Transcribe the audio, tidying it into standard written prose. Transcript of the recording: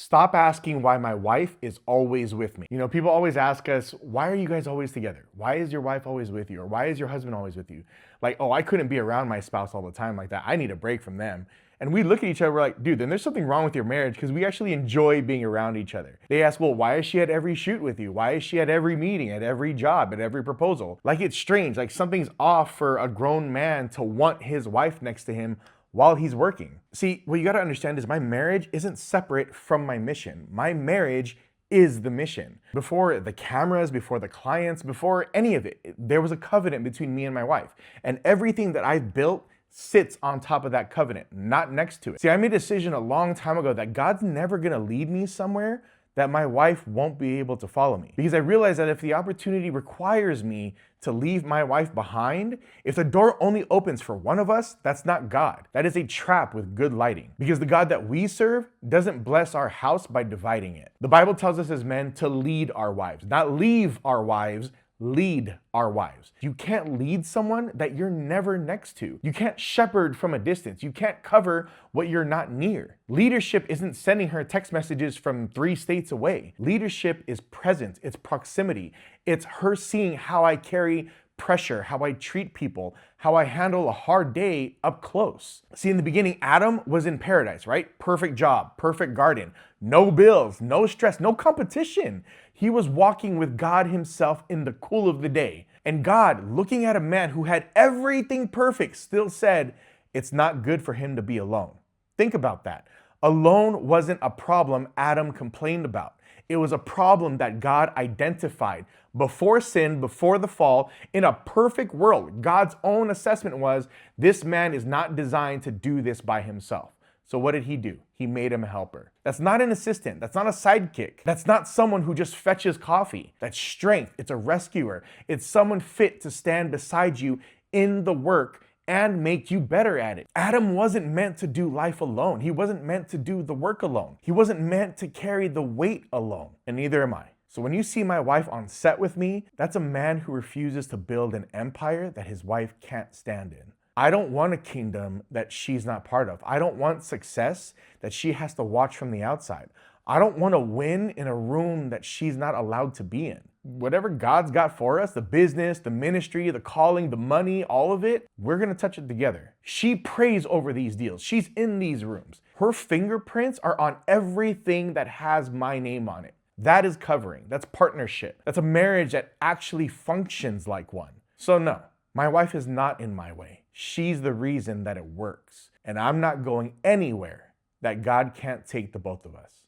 Stop asking why my wife is always with me. You know, people always ask us, why are you guys always together? Why is your wife always with you? Or why is your husband always with you? Like, oh, I couldn't be around my spouse all the time like that. I need a break from them. And we look at each other, we're like, dude, then there's something wrong with your marriage because we actually enjoy being around each other. They ask, well, why is she at every shoot with you? Why is she at every meeting, at every job, at every proposal? Like, it's strange. Like, something's off for a grown man to want his wife next to him while he's working. See, what you gotta understand is my marriage isn't separate from my mission. My marriage is the mission. Before the cameras, before the clients, before any of it, there was a covenant between me and my wife. And everything that I've built sits on top of that covenant, not next to it. See, I made a decision a long time ago that God's never gonna lead me somewhere that my wife won't be able to follow me. Because I realized that if the opportunity requires me to leave my wife behind, if the door only opens for one of us, that's not God. That is a trap with good lighting. Because the God that we serve doesn't bless our house by dividing it. The Bible tells us as men to lead our wives, not leave our wives, lead our wives. You can't lead someone that you're never next to. You can't shepherd from a distance. You can't cover what you're not near. Leadership isn't sending her text messages from 3 states away. Leadership is presence, it's proximity. It's her seeing how I carry pressure, how I treat people, how I handle a hard day up close. See, in the beginning, Adam was in paradise, right? Perfect job, perfect garden, no bills, no stress, no competition. He was walking with God himself in the cool of the day. And God, looking at a man who had everything perfect, still said, it's not good for him to be alone. Think about that. Alone wasn't a problem Adam complained about. It was a problem that God identified before sin, before the fall, in a perfect world. God's own assessment was, this man is not designed to do this by himself. So what did he do? He made him a helper. That's not an assistant. That's not a sidekick. That's not someone who just fetches coffee. That's strength. It's a rescuer. It's someone fit to stand beside you in the work and make you better at it. Adam wasn't meant to do life alone. He wasn't meant to do the work alone. He wasn't meant to carry the weight alone, and neither am I. So when you see my wife on set with me, that's a man who refuses to build an empire that his wife can't stand in. I don't want a kingdom that she's not part of. I don't want success that she has to watch from the outside. I don't want to win in a room that she's not allowed to be in. Whatever God's got for us, the business, the ministry, the calling, the money, all of it, we're going to touch it together. She prays over these deals. She's in these rooms. Her fingerprints are on everything that has my name on it. That is covering. That's partnership. That's a marriage that actually functions like one. So no, my wife is not in my way. She's the reason that it works. And I'm not going anywhere that God can't take the both of us.